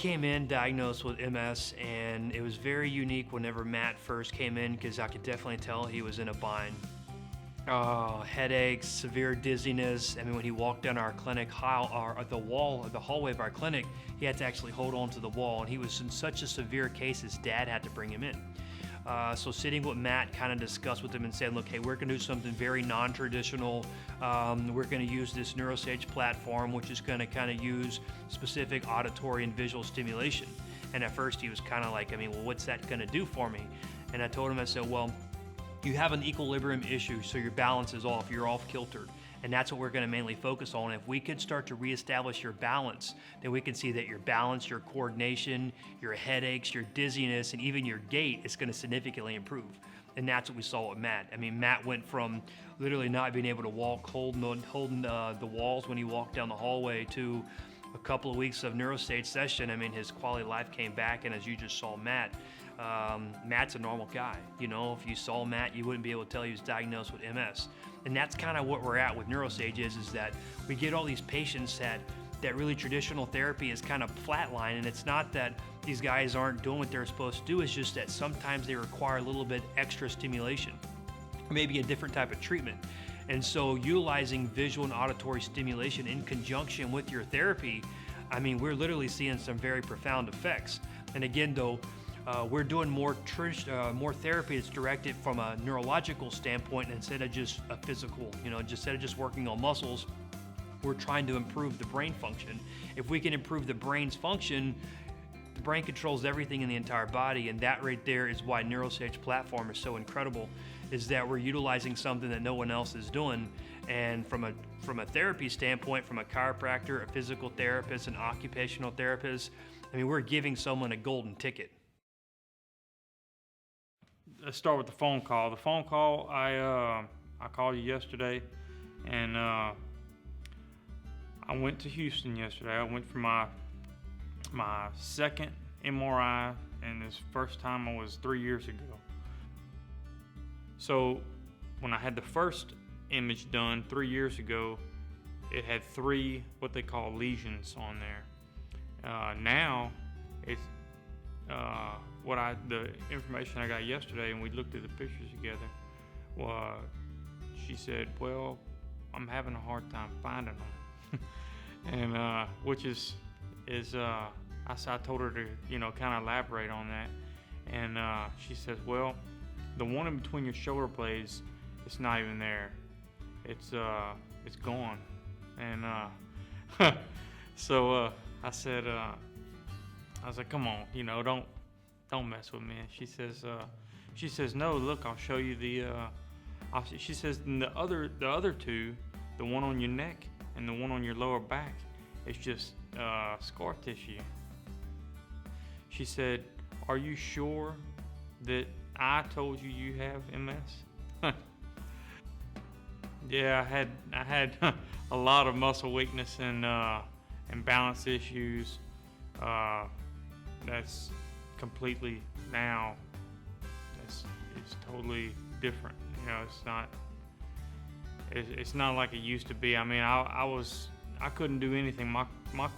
came in diagnosed with MS, and it was very unique whenever Matt first came in because I could definitely tell he was in a bind. Headaches, severe dizziness. I mean, when he walked down our clinic the hallway of our clinic, he had to actually hold on to the wall, and he was in such a severe case his dad had to bring him in. So sitting with Matt, kind of discussed with him and said, look, hey, we're going to do something very non-traditional. We're going to use this NeuroSage platform, which is going to kind of use specific auditory and visual stimulation. And at first he was kind of like, I mean, well, what's that going to do for me? And I told him, I said, well, you have an equilibrium issue, so your balance is off, you're off kiltered. And that's what we're going to mainly focus on. If we could start to reestablish your balance, then we can see that your balance, your coordination, your headaches, your dizziness, and even your gait is going to significantly improve. And that's what we saw with Matt. I mean, Matt went from literally not being able to walk, holding the walls when he walked down the hallway, to a couple of weeks of NeuroSage session. I mean, his quality of life came back, and as you just saw Matt, Matt's a normal guy. You know, if you saw Matt, you wouldn't be able to tell he was diagnosed with MS. And that's kind of what we're at with NeuroSage is that we get all these patients that really traditional therapy is kind of flatline, and it's not that these guys aren't doing what they're supposed to do, it's just that sometimes they require a little bit extra stimulation, maybe a different type of treatment. And so utilizing visual and auditory stimulation in conjunction with your therapy, I mean, we're literally seeing some very profound effects. And again, though, we're doing more therapy that's directed from a neurological standpoint instead of just a physical, instead of just working on muscles, we're trying to improve the brain function. If we can improve the brain's function, the brain controls everything in the entire body, and that right there is why NeuroSage platform is so incredible, is that we're utilizing something that no one else is doing. And from a therapy standpoint, from a chiropractor, a physical therapist, an occupational therapist, I mean, we're giving someone a golden ticket. Let's start with the phone call. The phone call, I called you yesterday, and I went to Houston yesterday. I went for my second MRI, and this first time I was 3 years ago. So when I had the first image done 3 years ago, it had 3 what they call lesions on there. Now it's the information I got yesterday, and we looked at the pictures together. Well, she said, well, I'm having a hard time finding them. And which is I told her to kind of elaborate on that, and she says, well, the one in between your shoulder blades, it's not even there. It's gone. And so I said, I was like, come on, don't mess with me. She says, no, look, I'll show you the. She says, the other 2, the one on your neck and the one on your lower back, it's just scar tissue. She said, are you sure that I told you you have MS? Yeah, I had a lot of muscle weakness and balance issues. That's completely now. It's totally different. It's not like it used to be. I mean, I couldn't do anything. My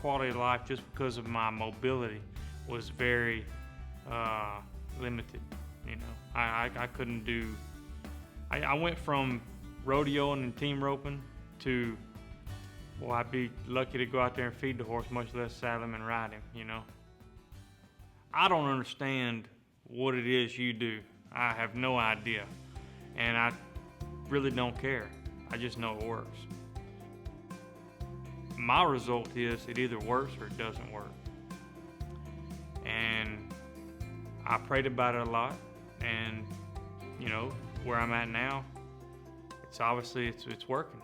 quality of life, just because of my mobility, was very limited. I couldn't do. I went from rodeoing and team roping to, well, I'd be lucky to go out there and feed the horse, much less saddle him and ride him. I don't understand what it is you do. I have no idea, and I really don't care. I just know it works. My result is it either works or it doesn't work. And I prayed about it a lot, and where I'm at now, it's obviously it's working.